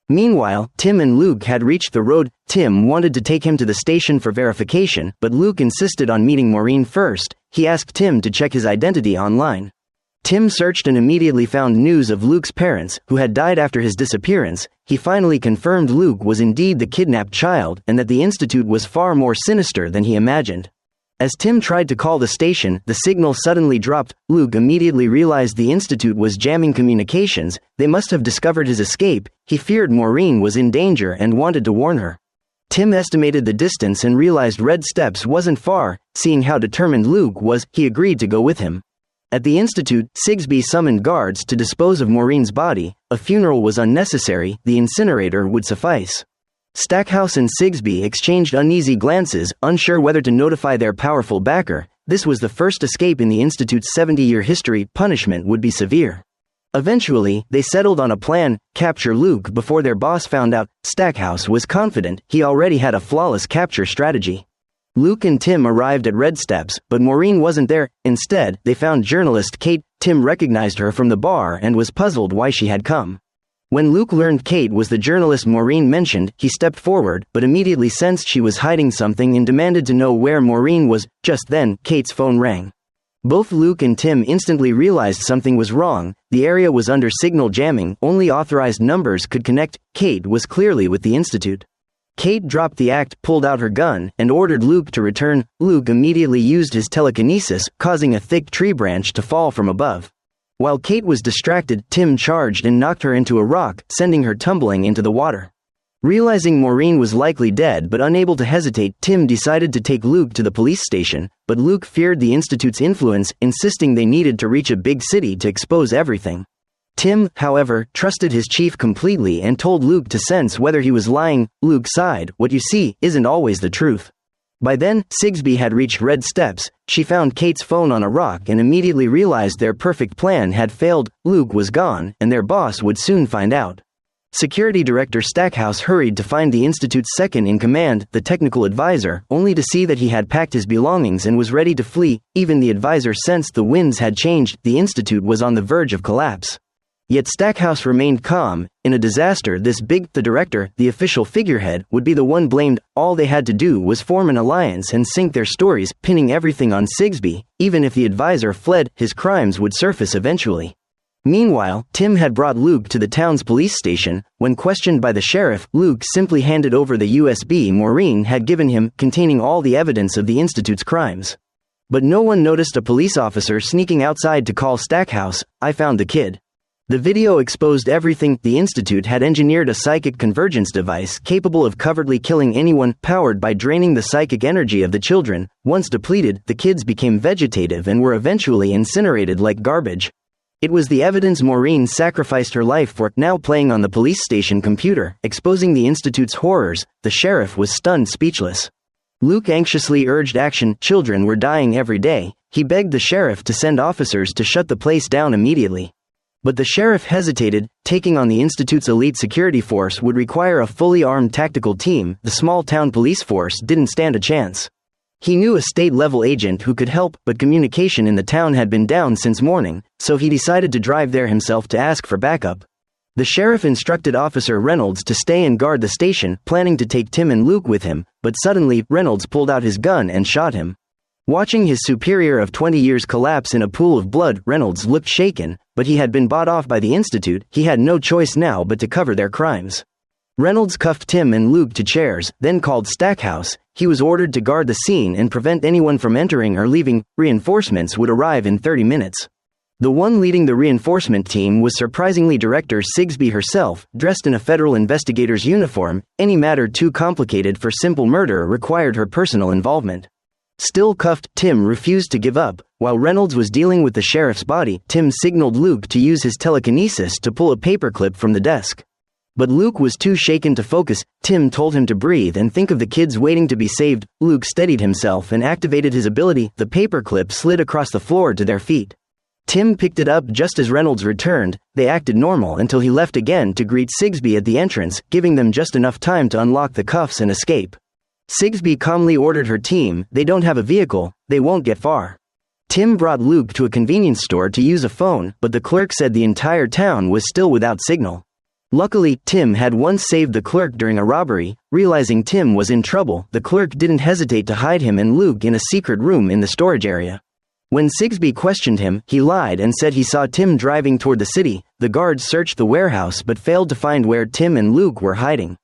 Meanwhile, Tim and Luke had reached the road. Tim wanted to take him to the station for verification, but Luke insisted on meeting Maureen first. He asked Tim to check his identity online. Tim searched and immediately found news of Luke's parents, who had died after his disappearance. He finally confirmed Luke was indeed the kidnapped child, and that the institute was far more sinister than he imagined. As Tim tried to call the station, the signal suddenly dropped. Luke immediately realized the institute was jamming communications. They must have discovered his escape. He feared Maureen was in danger and wanted to warn her. Tim estimated the distance and realized Red Steps wasn't far. Seeing how determined Luke was, he agreed to go with him. At the institute, Sigsbee summoned guards to dispose of Maureen's body. A funeral was unnecessary, the incinerator would suffice. Stackhouse and Sigsbee exchanged uneasy glances, unsure whether to notify their powerful backer. This was the first escape in the institute's 70-year history. Punishment would be severe. Eventually, they settled on a plan: capture Luke before their boss found out. Stackhouse was confident he already had a flawless capture strategy. Luke and Tim arrived at Red Steps, but Maureen wasn't there. Instead, they found journalist Kate. Tim recognized her from the bar and was puzzled why she had come. When Luke learned Kate was the journalist Maureen mentioned, he stepped forward, but immediately sensed she was hiding something and demanded to know where Maureen was. Just then, Kate's phone rang. Both Luke and Tim instantly realized something was wrong. The area was under signal jamming, only authorized numbers could connect. Kate was clearly with the institute. Kate dropped the act, pulled out her gun, and ordered Luke to return. Luke immediately used his telekinesis, causing a thick tree branch to fall from above. While Kate was distracted, Tim charged and knocked her into a rock, sending her tumbling into the water. Realizing Maureen was likely dead but unable to hesitate, Tim decided to take Luke to the police station, but Luke feared the Institute's influence, insisting they needed to reach a big city to expose everything. Tim, however, trusted his chief completely and told Luke to sense whether he was lying. Luke sighed, "What you see isn't always the truth." By then, Sigsbee had reached Red Steps. She found Kate's phone on a rock and immediately realized their perfect plan had failed. Luke was gone, and their boss would soon find out. Security Director Stackhouse hurried to find the Institute's second-in-command, the technical advisor, only to see that he had packed his belongings and was ready to flee. Even the advisor sensed the winds had changed. The Institute was on the verge of collapse. Yet Stackhouse remained calm. In a disaster this big, the director, the official figurehead, would be the one blamed. All they had to do was form an alliance and sink their stories, pinning everything on Sigsbee. Even if the advisor fled, his crimes would surface eventually. Meanwhile, Tim had brought Luke to the town's police station. When questioned by the sheriff, Luke simply handed over the USB Maureen had given him, containing all the evidence of the Institute's crimes. But no one noticed a police officer sneaking outside to call Stackhouse. "I found the kid." The video exposed everything. The Institute had engineered a psychic convergence device capable of covertly killing anyone, powered by draining the psychic energy of the children. Once depleted, the kids became vegetative and were eventually incinerated like garbage. It was the evidence Maureen sacrificed her life for, now playing on the police station computer, exposing the Institute's horrors. The sheriff was stunned speechless. Luke anxiously urged action. Children were dying every day. He begged the sheriff to send officers to shut the place down immediately. But the sheriff hesitated. Taking on the Institute's elite security force would require a fully armed tactical team. The small town police force didn't stand a chance. He knew a state-level agent who could help, but communication in the town had been down since morning, so he decided to drive there himself to ask for backup. The sheriff instructed Officer Reynolds to stay and guard the station, planning to take Tim and Luke with him, but suddenly, Reynolds pulled out his gun and shot him. Watching his superior of 20 years collapse in a pool of blood, Reynolds looked shaken, but he had been bought off by the Institute. He had no choice now but to cover their crimes. Reynolds cuffed Tim and Luke to chairs, then called Stackhouse. He was ordered to guard the scene and prevent anyone from entering or leaving. Reinforcements would arrive in 30 minutes. The one leading the reinforcement team was surprisingly Director Sigsbee herself, dressed in a federal investigator's uniform. Any matter too complicated for simple murder required her personal involvement. Still cuffed, Tim refused to give up. While Reynolds was dealing with the sheriff's body, Tim signaled Luke to use his telekinesis to pull a paperclip from the desk. But Luke was too shaken to focus. Tim told him to breathe and think of the kids waiting to be saved. Luke steadied himself and activated his ability. The paperclip slid across the floor to their feet. Tim picked it up just as Reynolds returned. They acted normal until he left again to greet Sigsbee at the entrance, giving them just enough time to unlock the cuffs and escape. Sigsbee calmly ordered her team, "They don't have a vehicle, they won't get far." Tim brought Luke to a convenience store to use a phone, but the clerk said the entire town was still without signal. Luckily, Tim had once saved the clerk during a robbery. Realizing Tim was in trouble, the clerk didn't hesitate to hide him and Luke in a secret room in the storage area. When Sigsbee questioned him, he lied and said he saw Tim driving toward the city. The guards searched the warehouse but failed to find where Tim and Luke were hiding.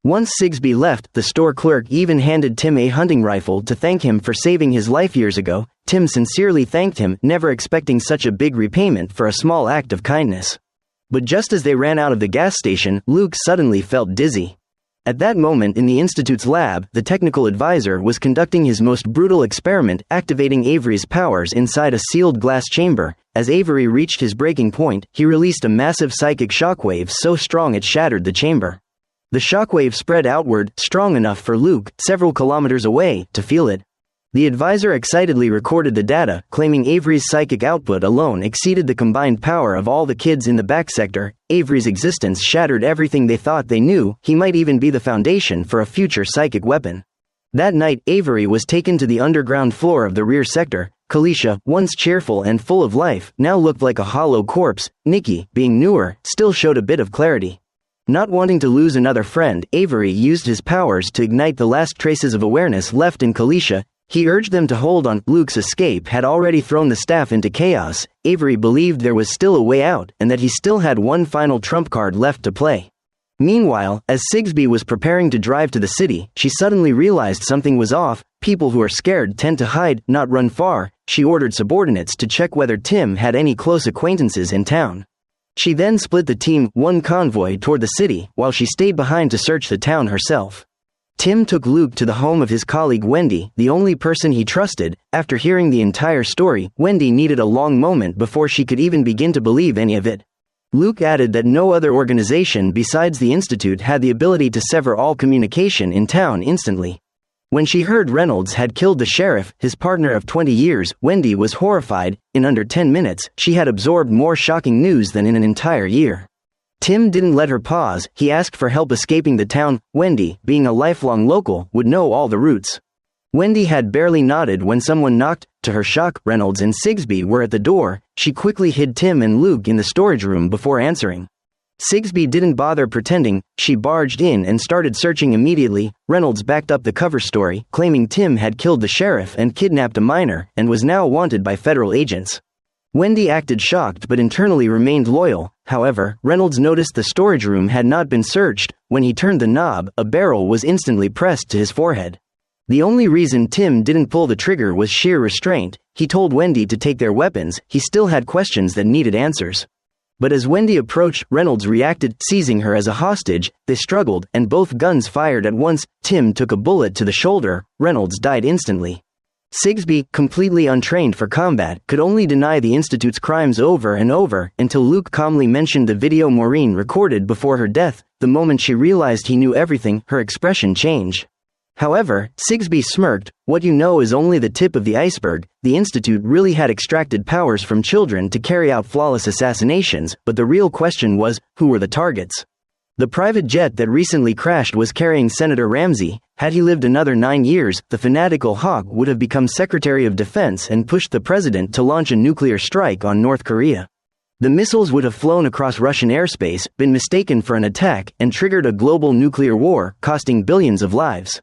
Once Sigsbee left, the store clerk even handed Tim a hunting rifle to thank him for saving his life years ago. Tim sincerely thanked him, never expecting such a big repayment for a small act of kindness. But just as they ran out of the gas station, Luke suddenly felt dizzy. At that moment in the Institute's lab, the technical advisor was conducting his most brutal experiment, activating Avery's powers inside a sealed glass chamber. As Avery reached his breaking point, he released a massive psychic shockwave so strong it shattered the chamber. The shockwave spread outward, strong enough for Luke, several kilometers away, to feel it. The advisor excitedly recorded the data, claiming Avery's psychic output alone exceeded the combined power of all the kids in the back sector. Avery's existence shattered everything they thought they knew. He might even be the foundation for a future psychic weapon. That night, Avery was taken to the underground floor of the rear sector. Kalisha, once cheerful and full of life, now looked like a hollow corpse. Nikki, being newer, still showed a bit of clarity. Not wanting to lose another friend, Avery used his powers to ignite the last traces of awareness left in Kalisha. He urged them to hold on. Luke's escape had already thrown the staff into chaos. Avery believed there was still a way out, and that he still had one final trump card left to play. Meanwhile, as Sigsbee was preparing to drive to the city, she suddenly realized something was off. People who are scared tend to hide, not run far. She ordered subordinates to check whether Tim had any close acquaintances in town. She then split the team, one convoy toward the city, while she stayed behind to search the town herself. Tim took Luke to the home of his colleague Wendy, the only person he trusted. After hearing the entire story, Wendy needed a long moment before she could even begin to believe any of it. Luke added that no other organization besides the Institute had the ability to sever all communication in town instantly. When she heard Reynolds had killed the sheriff, his partner of 20 years, Wendy was horrified. In under 10 minutes, she had absorbed more shocking news than in an entire year. Tim didn't let her pause. He asked for help escaping the town. Wendy, being a lifelong local, would know all the routes. Wendy had barely nodded when someone knocked. To her shock, Reynolds and Sigsbee were at the door. She quickly hid Tim and Luke in the storage room before answering. Sigsbee didn't bother pretending. She barged in and started searching immediately. Reynolds backed up the cover story, claiming Tim had killed the sheriff and kidnapped a minor, and was now wanted by federal agents. Wendy acted shocked but internally remained loyal. However, Reynolds noticed the storage room had not been searched. When he turned the knob, a barrel was instantly pressed to his forehead. The only reason Tim didn't pull the trigger was sheer restraint. He told Wendy to take their weapons. He still had questions that needed answers. But as Wendy approached, Reynolds reacted, seizing her as a hostage. They struggled, and both guns fired at once. Tim took a bullet to the shoulder. Reynolds died instantly. Sigsbee, completely untrained for combat, could only deny the Institute's crimes over and over, until Luke calmly mentioned the video Maureen recorded before her death. The moment she realized he knew everything, her expression changed. However, Sigsbee smirked. What you know is only the tip of the iceberg. The Institute really had extracted powers from children to carry out flawless assassinations, but the real question was, who were the targets? The private jet that recently crashed was carrying Senator Ramsey. Had he lived another 9 years, the fanatical hawk would have become Secretary of Defense and pushed the president to launch a nuclear strike on North Korea. The missiles would have flown across Russian airspace, been mistaken for an attack, and triggered a global nuclear war, costing billions of lives.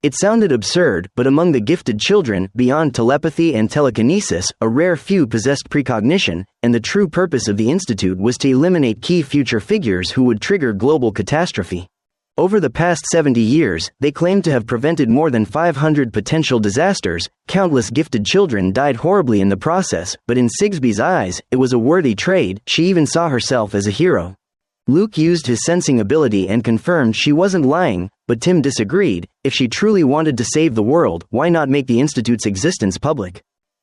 It sounded absurd, but among the gifted children, beyond telepathy and telekinesis, a rare few possessed precognition, and the true purpose of the Institute was to eliminate key future figures who would trigger global catastrophe. Over the past 70 years, they claimed to have prevented more than 500 potential disasters. Countless gifted children died horribly in the process, but in Sigsbee's eyes, it was a worthy trade. She even saw herself as a hero. Luke used his sensing ability and confirmed she wasn't lying, but Tim disagreed. If she truly wanted to save the world, why not make the Institute's existence public?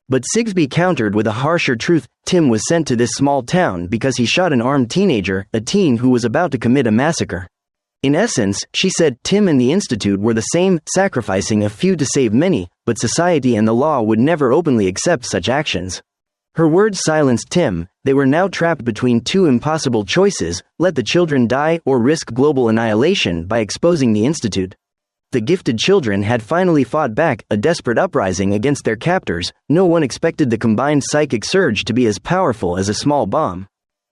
But Sigsbee countered with a harsher truth. Tim was sent to this small town because he shot an armed teenager, a teen who was about to commit a massacre. In essence, she said, Tim and the Institute were the same, sacrificing a few to save many, but society and the law would never openly accept such actions. Her words silenced Tim. They were now trapped between two impossible choices: let the children die or risk global annihilation by exposing the Institute. The gifted children had finally fought back, a desperate uprising against their captors. No one expected the combined psychic surge to be as powerful as a small bomb.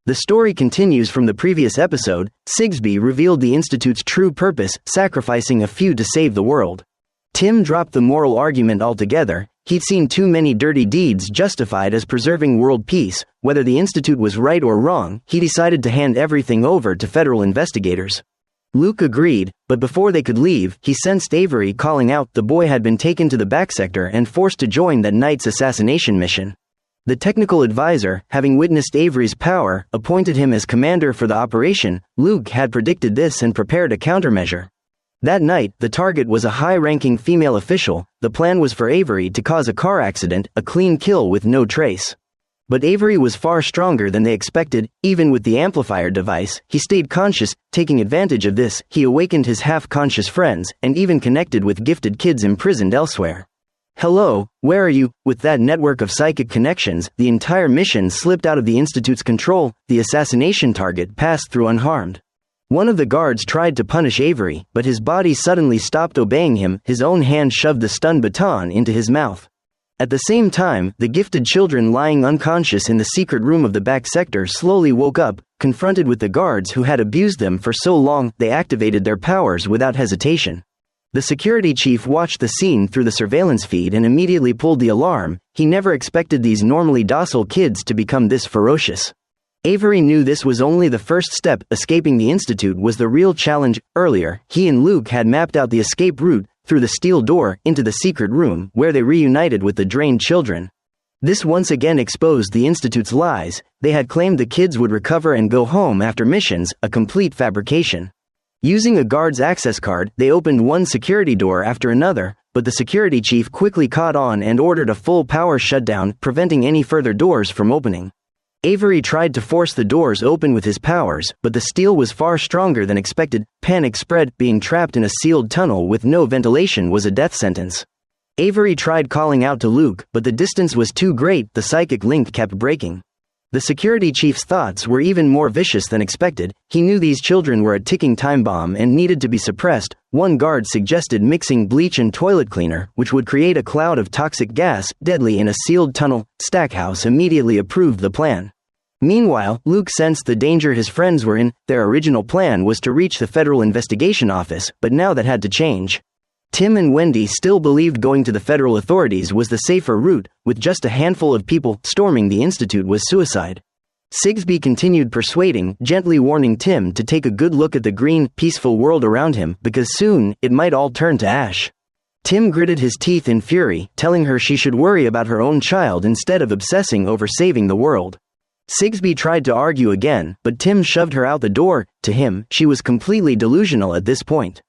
The story continues from the previous episode. Sigsbee revealed the Institute's true purpose, sacrificing a few to save the world. Tim dropped the moral argument altogether. He'd seen too many dirty deeds justified as preserving world peace. Whether the Institute was right or wrong, he decided to hand everything over to federal investigators. Luke agreed, but before they could leave, he sensed Avery calling out. The boy had been taken to the back sector and forced to join that night's assassination mission. The technical advisor, having witnessed Avery's power, appointed him as commander for the operation. Luke had predicted this and prepared a countermeasure. That night, the target was a high-ranking female official. The plan was for Avery to cause a car accident, a clean kill with no trace. But Avery was far stronger than they expected. Even with the amplifier device, he stayed conscious. Taking advantage of this, he awakened his half-conscious friends, and even connected with gifted kids imprisoned elsewhere. Hello, where are you? With that network of psychic connections, the entire mission slipped out of the Institute's control. The assassination target passed through unharmed. One of the guards tried to punish Avery, but his body suddenly stopped obeying him. His own hand shoved the stun baton into his mouth. At the same time, the gifted children lying unconscious in the secret room of the back sector slowly woke up. Confronted with the guards who had abused them for so long, they activated their powers without hesitation. The security chief watched the scene through the surveillance feed and immediately pulled the alarm. He never expected these normally docile kids to become this ferocious. Avery knew this was only the first step. Escaping the Institute was the real challenge. Earlier, he and Luke had mapped out the escape route through the steel door into the secret room where they reunited with the drained children. This once again exposed the Institute's lies. They had claimed the kids would recover and go home after missions, a complete fabrication. Using a guard's access card, they opened one security door after another, but the security chief quickly caught on and ordered a full power shutdown, preventing any further doors from opening. Avery tried to force the doors open with his powers, but the steel was far stronger than expected. Panic spread. Being trapped in a sealed tunnel with no ventilation was a death sentence. Avery tried calling out to Luke, but the distance was too great. The psychic link kept breaking. The security chief's thoughts were even more vicious than expected. He knew these children were a ticking time bomb and needed to be suppressed. One guard suggested mixing bleach and toilet cleaner, which would create a cloud of toxic gas, deadly in a sealed tunnel. Stackhouse immediately approved the plan. Meanwhile, Luke sensed the danger his friends were in. Their original plan was to reach the Federal Investigation Office, but now that had to change. Tim and Wendy still believed going to the federal authorities was the safer route. With just a handful of people, storming the Institute was suicide. Sigsbee continued persuading, gently warning Tim to take a good look at the green, peaceful world around him, because soon, it might all turn to ash. Tim gritted his teeth in fury, telling her she should worry about her own child instead of obsessing over saving the world. Sigsbee tried to argue again, but Tim shoved her out the door. To him, she was completely delusional at this point.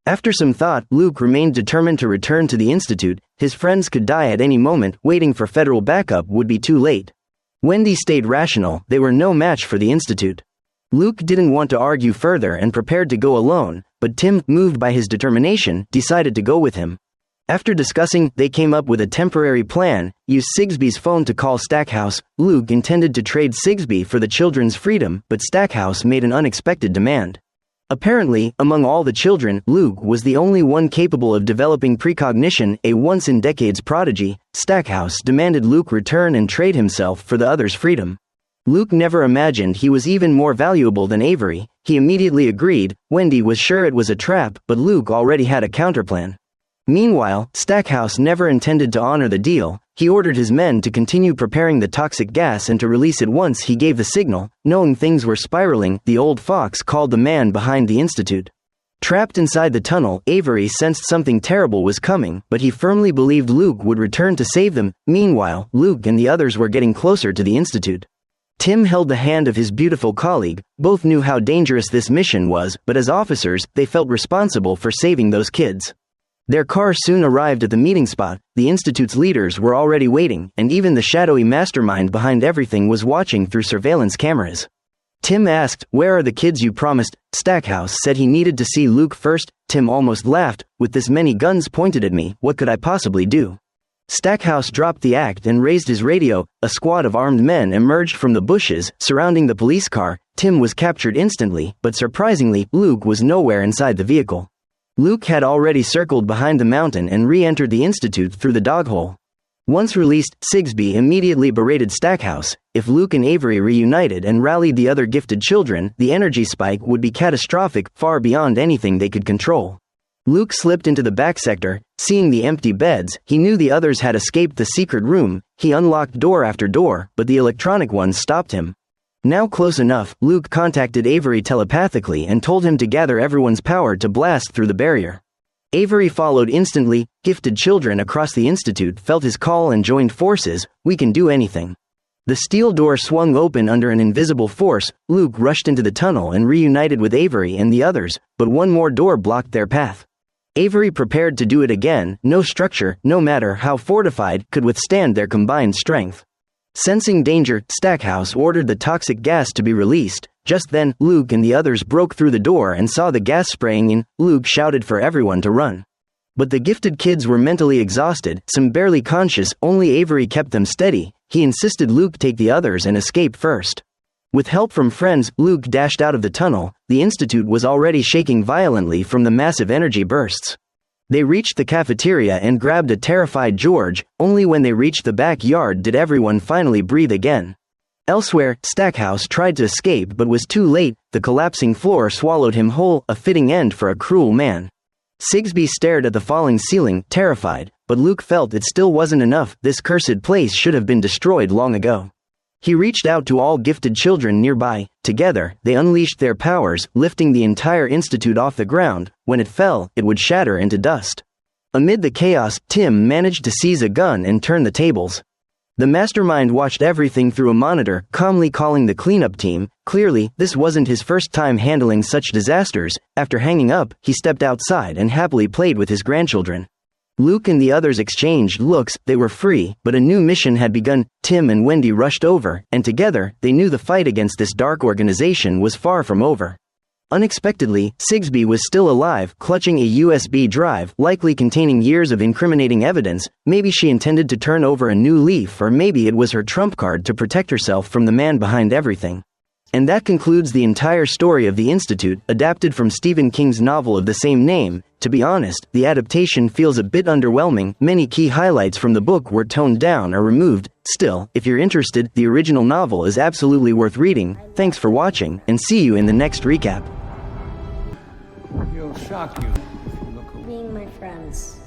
After some thought, Luke remained determined to return to the Institute. His friends could die at any moment. Waiting for federal backup would be too late. Wendy stayed rational. They were no match for the Institute. Luke didn't want to argue further and prepared to go alone, but Tim, moved by his determination, decided to go with him. After discussing, they came up with a temporary plan. Use Sigsbee's phone to call Stackhouse. Luke intended to trade Sigsbee for the children's freedom, but Stackhouse made an unexpected demand. Apparently, among all the children, Luke was the only one capable of developing precognition, a once-in-decades prodigy. Stackhouse demanded Luke return and trade himself for the others' freedom. Luke never imagined he was even more valuable than Avery. He immediately agreed. Wendy was sure it was a trap, but Luke already had a counterplan. Meanwhile, Stackhouse never intended to honor the deal. He ordered his men to continue preparing the toxic gas and to release it once he gave the signal. Knowing things were spiraling, the old fox called the man behind the Institute. Trapped inside the tunnel, Avery sensed something terrible was coming, but he firmly believed Luke would return to save them. Meanwhile, Luke and the others were getting closer to the Institute. Tim held the hand of his beautiful colleague. Both knew how dangerous this mission was, but as officers, they felt responsible for saving those kids. Their car soon arrived at the meeting spot. The Institute's leaders were already waiting, and even the shadowy mastermind behind everything was watching through surveillance cameras. Tim asked, "Where are the kids you promised?" Stackhouse said he needed to see Luke first. Tim almost laughed. "With this many guns pointed at me, what could I possibly do?" Stackhouse dropped the act and raised his radio. A squad of armed men emerged from the bushes, surrounding the police car. Tim was captured instantly, but surprisingly, Luke was nowhere inside the vehicle. Luke had already circled behind the mountain and re-entered the Institute through the doghole. Once released, Sigsbee immediately berated Stackhouse. If Luke and Avery reunited and rallied the other gifted children, the energy spike would be catastrophic, far beyond anything they could control. Luke slipped into the back sector. Seeing the empty beds, he knew the others had escaped the secret room. He unlocked door after door, but the electronic ones stopped him. Now close enough, Luke contacted Avery telepathically and told him to gather everyone's power to blast through the barrier. Avery followed instantly. Gifted children across the Institute felt his call and joined forces. "We can do anything." The steel door swung open under an invisible force. Luke rushed into the tunnel and reunited with Avery and the others, but one more door blocked their path. Avery prepared to do it again. No structure, no matter how fortified, could withstand their combined strength. Sensing danger, Stackhouse ordered the toxic gas to be released. Just then, Luke and the others broke through the door and saw the gas spraying in. Luke shouted for everyone to run. But the gifted kids were mentally exhausted, some barely conscious. Only Avery kept them steady. He insisted Luke take the others and escape first. With help from friends, Luke dashed out of the tunnel. The Institute was already shaking violently from the massive energy bursts. They reached the cafeteria and grabbed a terrified George. Only when they reached the backyard did everyone finally breathe again. Elsewhere, Stackhouse tried to escape but was too late. The collapsing floor swallowed him whole, a fitting end for a cruel man. Sigsbee stared at the falling ceiling, terrified, but Luke felt it still wasn't enough. This cursed place should have been destroyed long ago. He reached out to all gifted children nearby. Together, they unleashed their powers, lifting the entire institute off the ground. When it fell, it would shatter into dust. Amid the chaos, Tim managed to seize a gun and turn the tables. The mastermind watched everything through a monitor, calmly calling the cleanup team. Clearly, this wasn't his first time handling such disasters. After hanging up, he stepped outside and happily played with his grandchildren. Luke and the others exchanged looks. They were free, but a new mission had begun. Tim and Wendy rushed over, and together, they knew the fight against this dark organization was far from over. Unexpectedly, Sigsbee was still alive, clutching a USB drive, likely containing years of incriminating evidence. Maybe she intended to turn over a new leaf, or maybe it was her trump card to protect herself from the man behind everything. And that concludes the entire story of the Institute, adapted from Stephen King's novel of the same name. To be honest, the adaptation feels a bit underwhelming. Many key highlights from the book were toned down or removed. Still, if you're interested, the original novel is absolutely worth reading. Thanks for watching, and see you in the next recap. He'll shock you. Being my friends.